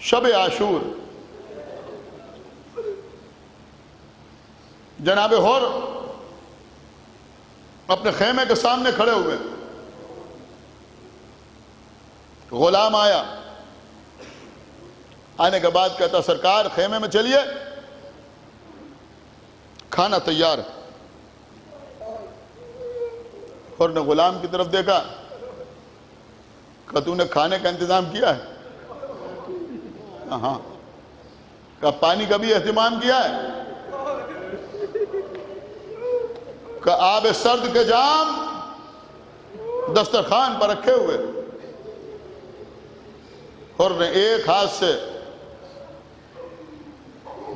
شب عاشور جناب حر اپنے خیمے کے سامنے کھڑے ہوئے، غلام آیا، آنے کے بعد کہتا سرکار خیمے میں چلیے، کھانا تیار ہے۔ حر نے غلام کی طرف دیکھا، کہا تو نے کھانے کا انتظام کیا ہے؟ ہاں۔ کہا پانی کا بھی اہتمام کیا ہے؟ کہ آب سرد کے جام دسترخوان پر رکھے ہوئے۔ حر نے ایک ہاتھ سے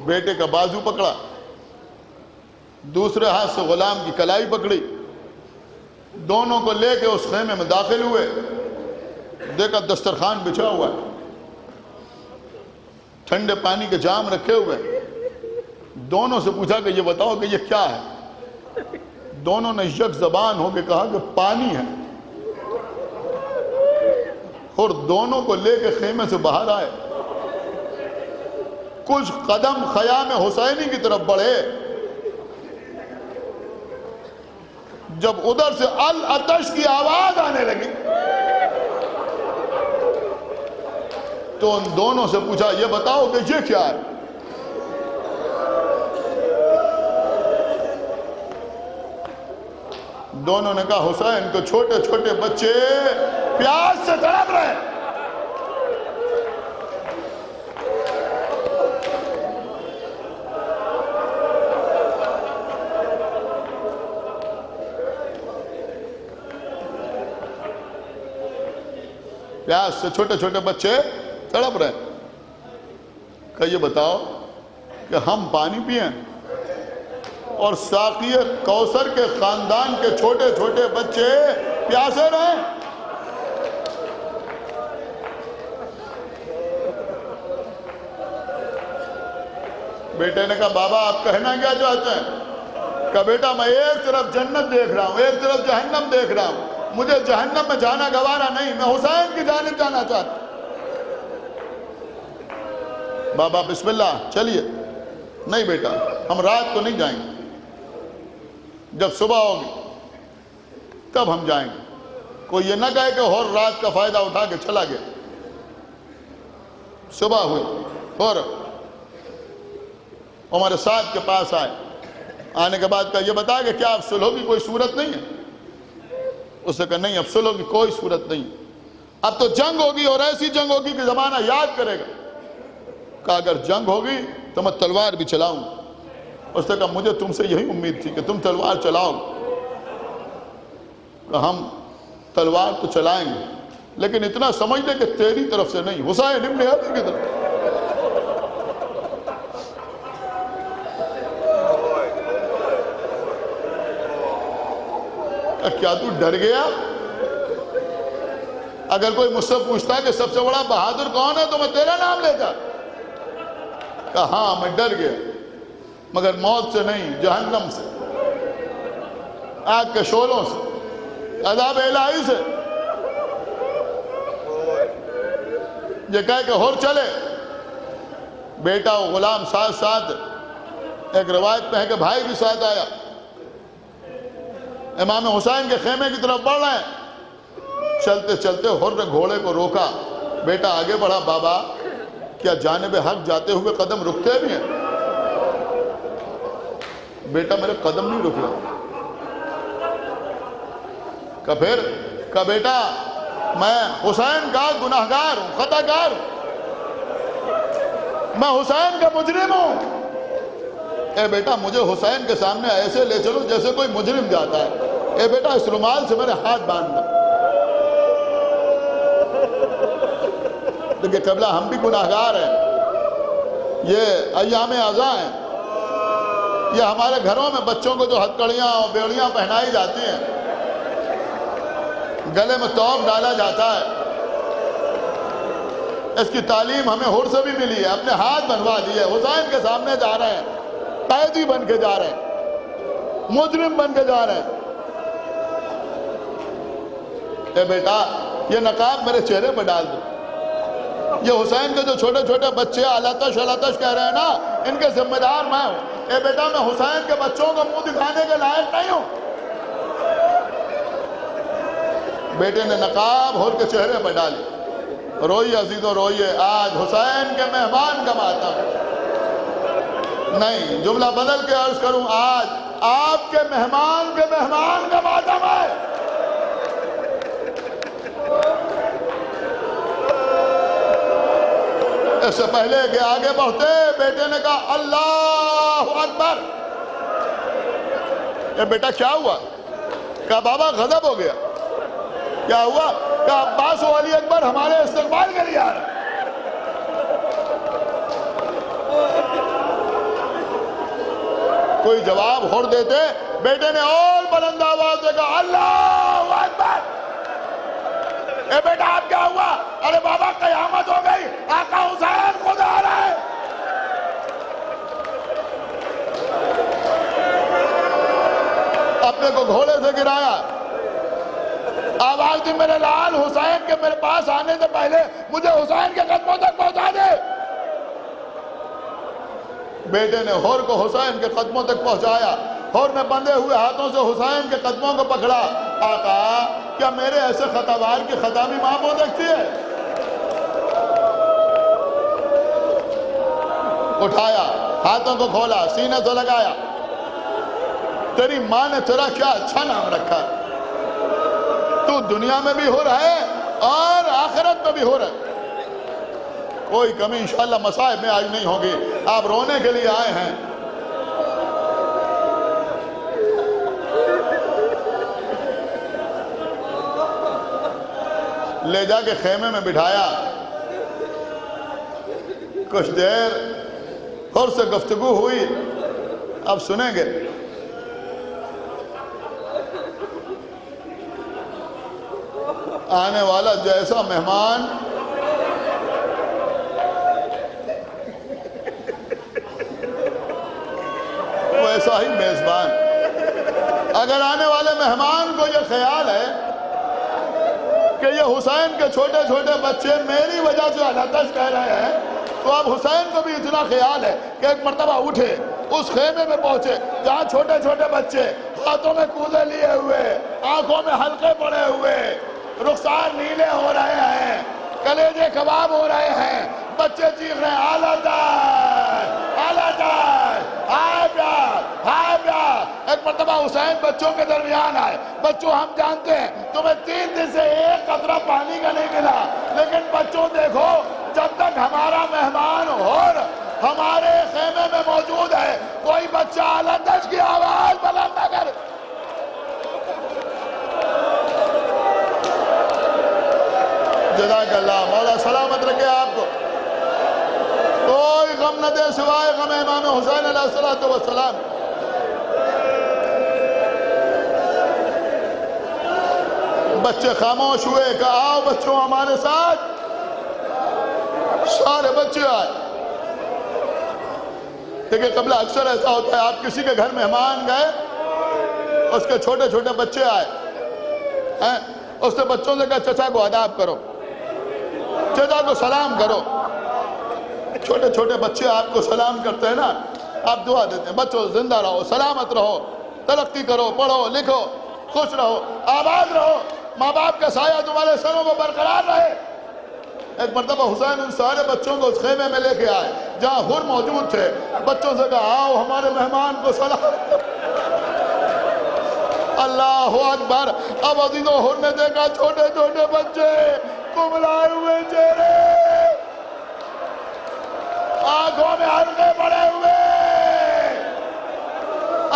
بیٹے کا بازو پکڑا، دوسرے ہاتھ سے غلام کی کلائی پکڑی، دونوں کو لے کے اس خیمے میں داخل ہوئے، دیکھا دسترخوان بچھا ہوا ہے، ٹھنڈے پانی کے جام رکھے ہوئے، دونوں سے پوچھا کہ یہ بتاؤ کہ یہ کیا ہے؟ دونوں نے یک زبان ہو کے کہا کہ پانی ہے۔ اور دونوں کو لے کے خیمے سے باہر آئے، کچھ قدم خیام حسینی کی طرف بڑھے، جب ادھر سے العطش کی آواز آنے لگی تو ان دونوں سے پوچھا یہ بتاؤ کہ یہ کیا ہے؟ دونوں نے کہا حسین کو چھوٹے چھوٹے بچے پیاس سے تڑپ رہے ہیں۔ پیاس سے چھوٹے چھوٹے بچے تڑپ رہے ہیں۔ کہ یہ بتاؤ کہ ہم پانی پئیں اور ساقی کوثر کے خاندان کے چھوٹے چھوٹے بچے پیاسے رہیں؟ بیٹے نے کہا بابا آپ کہنا کیا چاہتے ہیں؟ کہا بیٹا میں ایک طرف جنت دیکھ رہا ہوں، ایک طرف جہنم دیکھ رہا ہوں، مجھے جہنم میں جانا گوارا نہیں، میں حسین کی جانب جانا چاہتا ہوں۔ بابا بسم اللہ چلیے۔ نہیں بیٹا ہم رات کو نہیں جائیں گے، جب صبح ہوگی تب ہم جائیں گے۔ کوئی یہ نہ کہے کہ اور رات کا فائدہ اٹھا کے چلا گیا۔ صبح ہوئی اور عمر سعد کے پاس آئے، آنے کے بعد کہا یہ بتا کہ کیا اب صلح کی کوئی صورت نہیں ہے؟ اس نے کہا نہیں اب صلح کی کوئی صورت نہیں، اب تو جنگ ہوگی اور ایسی جنگ ہوگی کہ زمانہ یاد کرے گا۔ کہا اگر جنگ ہوگی تو میں تلوار بھی چلاؤں۔ اس نے کہا مجھے تم سے یہی امید تھی کہ تم تلوار چلاؤ۔ کہ ہم تلوار تو چلائیں گے لیکن اتنا سمجھ لے کہ تیری طرف سے نہیں، حسین ابن علی کی طرف۔ کیا تو ڈر گیا؟ اگر کوئی مجھ سے پوچھتا کہ سب سے بڑا بہادر کون ہے تو میں تیرا نام لیتا۔ کہا ہاں میں ڈر گیا مگر موت سے نہیں، جہنم سے، آگ کے شعلوں سے، عذاب الہی سے۔ یہ کہہ کہ ہور چلے، بیٹا و غلام ساتھ ساتھ، ایک روایت میں ہے کہ بھائی بھی ساتھ آیا، امام حسین کے خیمے کی طرف بڑھ رہے ہیں۔ چلتے چلتے حر نے گھوڑے کو روکا، بیٹا آگے بڑھا، بابا کیا جانب حق جاتے ہوئے قدم رکتے بھی ہیں؟ بیٹا میرے قدم نہیں رک رہا۔ کہ پھر کہ بیٹا میں حسین کا گناہگار ہوں، خطا کار ہوں، میں حسین کا مجرم ہوں۔ اے بیٹا مجھے حسین کے سامنے ایسے لے چلو جیسے کوئی مجرم جاتا ہے۔ اے بیٹا اس رومال سے میرے ہاتھ باندھ دو۔ دیکھیں قبلہ ہم بھی گناہگار ہیں، یہ ایام عزا ہیں، یہ ہمارے گھروں میں بچوں کو جو ہتکڑیاں اور بیڑیاں پہنائی جاتی ہیں، گلے میں توق ڈالا جاتا ہے، اس کی تعلیم ہمیں حر سے بھی ملی ہے، اپنے ہاتھ بنوا دیے، حسین کے سامنے جا رہے ہیں، قیدی بن کے جا رہے ہیں، مجرم بن کے جا رہے ہیں۔ اے بیٹا یہ نقاب میرے چہرے پر ڈال دو۔ یہ حسین کے جو چھوٹے چھوٹے بچے علاتش کہہ رہے ہیں نا، ان کے ذمہ دار میں ہوں۔ اے بیٹا، میں حسین کے بچوں کو منہ دکھانے کے لائق نہیں ہوں۔ بیٹے نے نقاب ہور کے چہرے پر ڈالی، روئیے عزیزو روئیے، آج حسین کے مہمان کا ماتم۔ نہیں، جملہ بدل کے عرض کروں، آج آپ کے مہمان کا ماتم ہے۔ اس سے پہلے کہ آگے بڑھتے، بیٹے نے کہا اللہ اکبر۔ اے بیٹا کیا ہوا؟ کہا بابا غضب ہو گیا۔ کیا ہوا؟ کہا عباس و علی اکبر ہمارے استقبال کے لیے آ رہے۔ کوئی جواب ہور دیتے، بیٹے نے اور بلند آواز سے کہا اللہ اکبر۔ اے بیٹا آپ کیا ہوا؟ ارے بابا قیامت ہو گئی، آقا حسین خود آ رہا ہے۔ اپنے کو گھوڑے سے گرایا، آواز دی میرے لال حسین کے میرے پاس آنے سے پہلے مجھے حسین کے قدموں تک پہنچا دے۔ بیٹے نے ہور کو حسین کے قدموں تک پہنچایا، ہور نے بندھے ہوئے ہاتھوں سے حسین کے قدموں کو پکڑا۔ آقا کیا میرے ایسے خطاوار کی خطا بھی معاف ہو سکتی ہے؟ اٹھایا، ہاتھوں کو کھولا، سینے سے لگایا۔ تیری ماں نے تیرا کیا اچھا نام رکھا ہے، تو دنیا میں بھی ہو رہا ہے اور آخرت میں بھی ہو رہا ہے۔ کوئی کمی انشاءاللہ مصائب میں آج نہیں ہوگی۔ آپ رونے کے لیے آئے ہیں۔ لے جا کے خیمے میں بٹھایا، کچھ دیر اور سے گفتگو ہوئی۔ اب سنیں گے۔ آنے والا جیسا مہمان ویسا ہی میزبان۔ اگر آنے والے مہمان کو یہ خیال ہے کہ یہ حسین کے چھوٹے چھوٹے بچے میری وجہ سے علاتش کہہ رہے ہیں، تو اب حسین کو بھی اتنا خیال ہے کہ ایک مرتبہ اٹھے، اس خیمے میں پہنچے جہاں چھوٹے چھوٹے بچے ہاتھوں میں کوزے لیے ہوئے، آنکھوں میں حلقے پڑے ہوئے، رخسار نیلے ہو رہے ہیں، کلیجے کباب ہو رہے ہیں، بچے چیخ رہے ہیں آلہ تاج، آلہ تاج، ہائے پیار، ہائے پیار۔ ایک مرتبہ حسین بچوں کے درمیان آئے۔ بچوں ہم جانتے ہیں تمہیں 3 دن سے ایک قطرہ پانی کا نہیں ملا، لیکن بچوں دیکھو جب تک ہمارا مہمان اور ہمارے خیمے میں موجود ہے، کوئی بچہ آلہ تاج کی آواز بلند نہ کر۔ جزاک اللہ، مولا سلامت رکھے آپ کو۔ کوئی غم نہ دے سوائے غم امام حسین علیہ السلام۔ بچے خاموش ہوئے، کہا آؤ بچوں ہمارے ساتھ۔ سارے بچے آئے۔ دیکھیں قبل اکثر ایسا ہوتا ہے، آپ کسی کے گھر مہمان گئے، اس کے چھوٹے چھوٹے بچے آئے، اس نے بچوں سے کہا چچا کو آداب کرو، چچا کو سلام کرو۔ چھوٹے چھوٹے بچے آپ کو سلام کرتے ہیں نا، آپ دعا دیتے ہیں بچوں زندہ رہو، سلامت رہو، ترقی کرو، پڑھو لکھو، خوش رہو، آباد رہو، ماں باپ کا سایہ تمہارے سروں میں برقرار رہے۔ ایک مرتبہ حسین ان سارے بچوں کو اس خیمے میں لے کے آئے جہاں حر موجود تھے۔ بچوں سے کہا آؤ ہمارے مہمان کو سلام۔ اللہ اکبر۔ اب عزیزو حر نے دیکھا چھوٹے چھوٹے بچے، کملائے ہوئے چہرے، آنکھوں میں حلقے پڑے ہوئے۔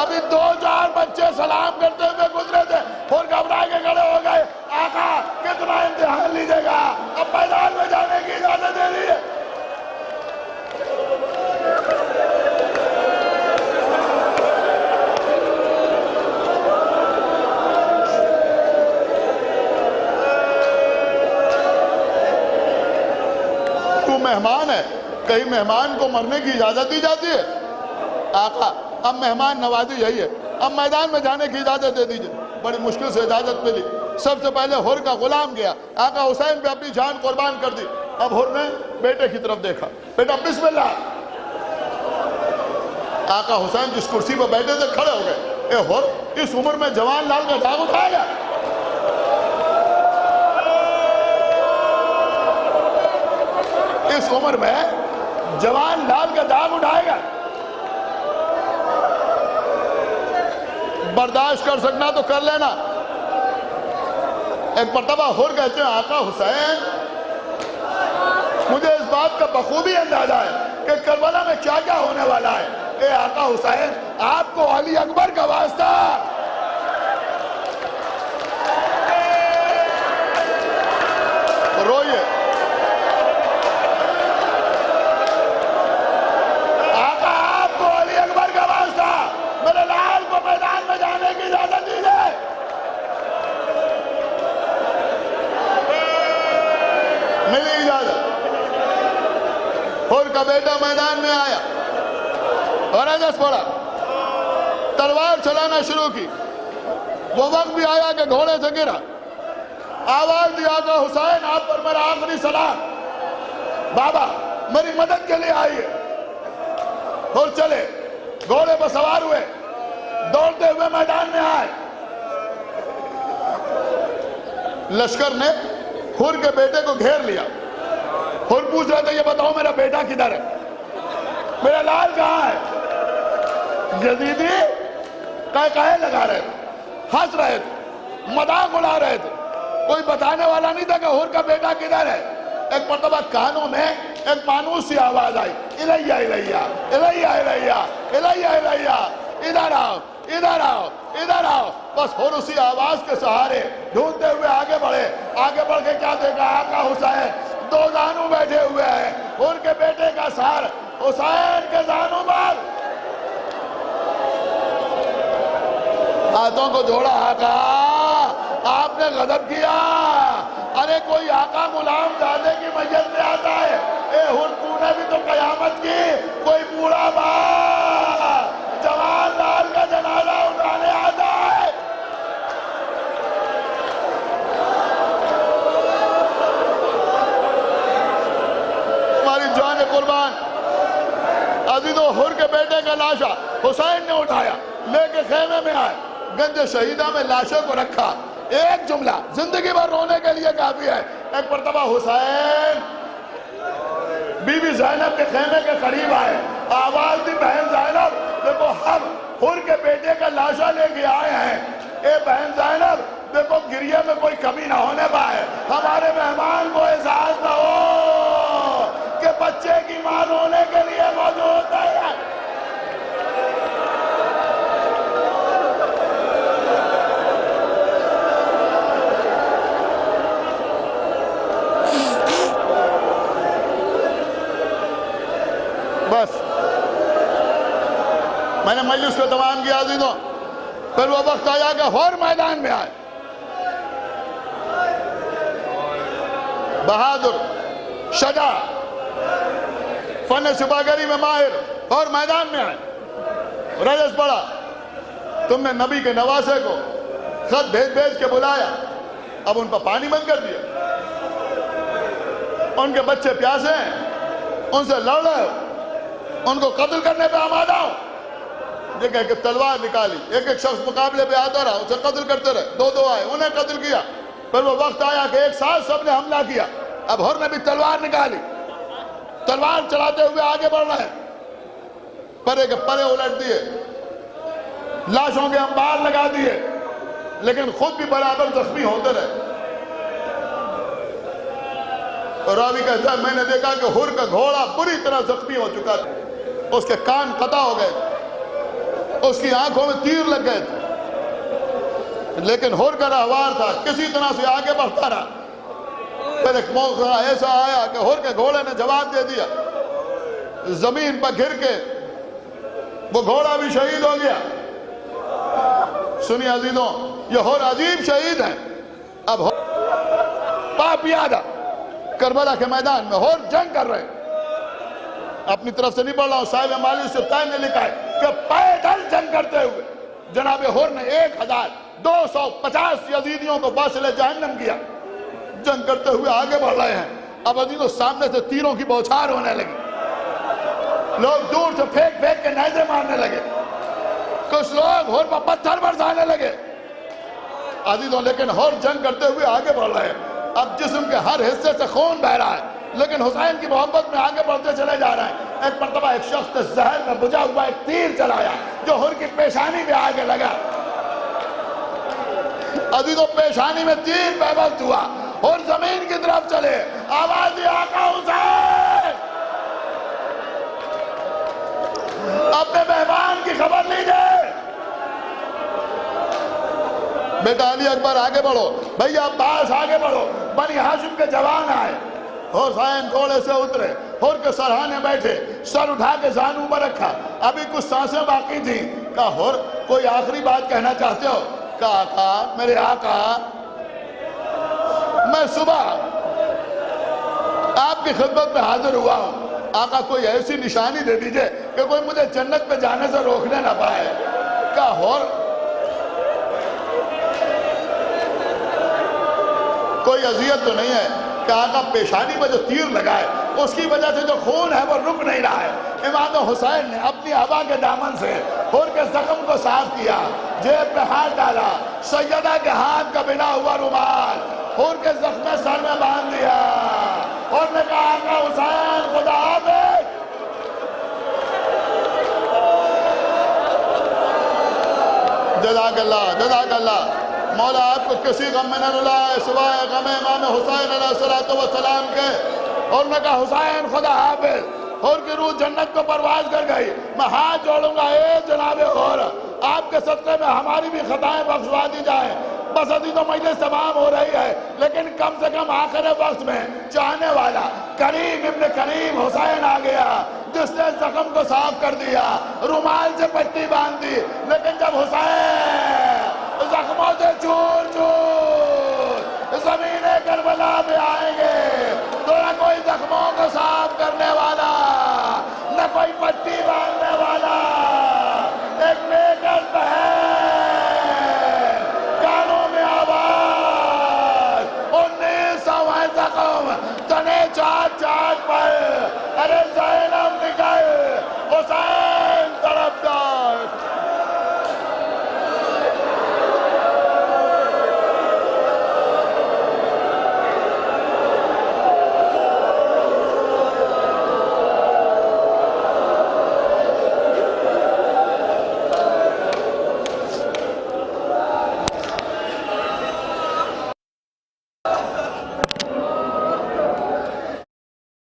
ابھی 2-4 بچے سلام کرتے ہوئے گزرے تھے، پھر گھبرا کے کھڑے ہو گئے۔ آقا کتنا امتحان لیجیے گا، اب میدان میں جانے کی اجازت دے دیجیے۔ تو مہمان ہے، کہیں مہمان کو مرنے کی اجازت دی جاتی ہے؟ آقا اب مہمان نوازی یہی ہے، اب میدان میں جانے کی اجازت دے دیجئے۔ بڑی مشکل سے اجازت ملی۔ سب سے پہلے حر کا غلام گیا، آقا حسین پہ اپنی جان قربان کر دی۔ اب حر نے بیٹے کی طرف دیکھا، بیٹا بسم اللہ۔ آقا حسین جس کرسی پر بیٹھے تھے کھڑے ہو گئے، اے حر، اس عمر میں جوان لال کا داغ اٹھائے گا؟ اس عمر میں جوان لال کا داغ اٹھائے گا؟ برداشت کر سکنا تو کر لینا۔ ایک مرتبہ حر کہتے ہیں آقا حسین مجھے اس بات کا بخوبی اندازہ ہے کہ کربلا میں کیا کیا ہونے والا ہے۔ اے آقا حسین آپ کو علی اکبر کا واسطہ، روئیے، آقا آپ کو علی اکبر کا واسطہ، میرے لال کو میدان میں جانے کی اجازت دیجیے۔ ملی اجازت، حر کا بیٹا میدان میں آیا اور عجز پڑا، تلوار چلانا شروع کی۔ وہ وقت بھی آیا کہ گھوڑے سے گرا، آواز دی آقا حسین آپ پر میرا آخری سلام، بابا میری مدد کے لیے آئیے۔ حر چلے، گھوڑے پر سوار ہوئے، دوڑتے ہوئے میدان میں آئے۔ لشکر نے حر کے بیٹے کو گھیر لیا۔ حر پوچھ رہے تھے یہ بتاؤ میرا بیٹا کدھر ہے، میرا لال کہاں ہے؟ یزیدی کہے لگا رہے تھے، ہنس رہے تھے، مذاق اڑا رہے تھے، کوئی بتانے والا نہیں تھا کہ حر کا بیٹا کدھر ہے۔ ایک مرتبہ کانوں میں ایک مانوس سی آواز آئی، الیہ الیہ الیہ الیہ الیہ الیہ، ادھر آؤ ادھر آؤ ادھر آؤ۔ بس حر اسی آواز کے سہارے ڈھونڈتے ہوئے آگے بڑھے۔ آگے بڑھ کے کیا دیکھا؟ آقا حسین دو زانو بیٹھے ہوئے ہیں، حر کے بیٹے کا سر حسین کے زانو پر، ہاتھوں کو جوڑا۔ آقا آپ نے غضب کیا، ارے کوئی آقا غلام زادے کی میت میں آتا ہے، اے حر تو نے بھی تو قیامت کی، کوئی بوڑھا باپ جوان لال کا جنازہ اٹھانے آتا ہے۔ ہماری جان قربان عزیزو، حر کے بیٹے کا لاشا حسین نے اٹھایا، لے کے خیمے میں آئے، گنج شہیدہ میں لاشے کو رکھا۔ ایک جملہ زندگی بھر رونے کے لیے کافی ہے۔ ایک مرتبہ حسین بی بی زینب کے خیمے کے قریب آئے، آواز دی بہن زینب دیکھو ہم حر کے بیٹے کا لاشا لے کے آئے ہیں، اے بہن زینب دیکھو گریے میں کوئی کمی نہ ہونے پائے، ہمارے مہمان کو احساس نہ ہو کہ بچے کی ماں رونے کے لیے موجود ہے۔ بس میں نے مجلس کو تمام کیا عزیزوں، پھر وہ وقت آیا کہ حر میدان میں آئے، بہادر، شجاع، فن سپاہگری میں ماہر، اور میدان میں آئے۔ رجز پڑا، تم نے نبی کے نواسے کو خط بھیج کے بلایا، اب ان پر پانی بند کر دیا، ان کے بچے پیاسے ہیں، ان سے لڑ رہے ہو، ان کو قتل کرنے پہ آمادہ ہو۔ یہ کہہ کہ تلوار نکالی، ایک ایک شخص مقابلے پہ آتا رہا، اسے قتل کرتے رہے، دو دو آئے، انہیں قتل کیا۔ پھر وہ وقت آیا کہ ایک ساتھ سب نے حملہ کیا، اب حر نے بھی تلوار نکالی، تلوار چلاتے ہوئے آگے بڑھ رہے ہیں، پرے کے پرے الٹ دیے، لاشوں کے انبار لگا دیے، لیکن خود بھی برابر زخمی ہوتے رہے۔ اور راوی کہتا ہے میں نے دیکھا کہ حر کا گھوڑا بری طرح زخمی ہو چکا تھا، اس کے کان قطع ہو گئے تھے، اس کی آنکھوں میں تیر لگ گئے تھے، لیکن حر کا رہوار تھا، کسی طرح سے آگے بڑھتا رہا۔ پھر ایک موقع ایسا آیا کہ حر کے گھوڑے نے جواب دے دیا، زمین پر گر کے وہ گھوڑا بھی شہید ہو گیا۔ سنیے عزیزوں، یہ حر عجیب شہید ہیں۔ اب پاپ یادہ کربلا کے میدان میں حر جنگ کر رہے ہیں، اپنی طرف سے نہیں پڑھ رہا ہوں، صاحب مالی سے طے نے لکھا ہے کہ پیدل جنگ کرتے ہوئے جناب حر نے 1250 یزیدیوں کو فاصل جہنم کیا۔ جنگ کرتے ہوئے آگے بڑھ رہے ہیں، اب عزیزوں سامنے سے تیروں کی بوچھار ہونے لگی، لوگ دور سے پھینک پھینک کے نیزے مارنے لگے، کچھ لوگ ہور پر پتھر برسانے لگے عزیزوں، لیکن ہور جنگ کرتے ہوئے آگے بڑھ رہے ہیں۔ اب جسم کے ہر حصے سے خون بہ رہا ہے، لیکن حسین کی محبت میں آگے بڑھتے چلے جا رہے ہیں۔ ایک مرتبہ ایک شخص نے زہر میں بجھا ہوا ایک تیر چلایا جو ہور کی پیشانی میں آگے لگا، عزیزوں پیشانی میں تیر پیوست ہوا اور زمین کی طرف چلے، آواز دی آقا حسین، اپنے مہمان کی خبر لیجئے۔ بیٹا علی اکبر آگے بڑھو، بھیا عباس آگے بڑھو، بنی ہاشم کے جوان آئے، حسین گھوڑے سے اترے، ہور کے سرہانے بیٹھے، سر اٹھا کے زانوں پر رکھا، ابھی کچھ سانسیں باقی تھیں، کہا ہور کوئی آخری بات کہنا چاہتے ہو؟ کہا آقا، میرے آقا، میں صبح آپ کی خدمت میں حاضر ہوا ہوں، آقا کوئی ایسی نشانی دے دیجئے کہ کوئی مجھے جنت پہ جانے سے روکنے نہ پائے۔ کہا ہور کوئی اذیت تو نہیں ہے؟ کہ آقا پیشانی میں جو تیر لگا ہے اس کی وجہ سے جو خون ہے وہ رک نہیں رہا ہے۔ امام حسین نے اپنی ہوا کے دامن سے ہور کے زخم کو صاف کیا، جیب میں ہاتھ ڈالا، سیدہ کے ہاتھ کا بنا ہوا رومال ہور کے زخم سر میں باندھ دیا اور نے کہا آقا حسین خدا حافظ۔ جزاک اللہ، جزاک اللہ۔ مولا آپ کو کسی غم میں نہ رلائے سوائے غم امام حسین علیہ السلام کے، اور نے کہا حسین خدا حافظ۔ اور کی روح جنت کو پرواز کر گئی۔ میں ہاتھ جوڑوں گا، اے جناب غور، آپ کے صدقے میں ہماری بھی خطائیں بخشوا دی جائیں۔ بس عزیزوں مجلس تمام ہو رہی ہے، لیکن کم سے کم آخر وقت میں چاہنے والا کریم ابن کریم حسین آ گیا، جس نے زخم کو صاف کر دیا، رومال سے پٹی باندھ دی، لیکن جب حسین زخموں سے چور چور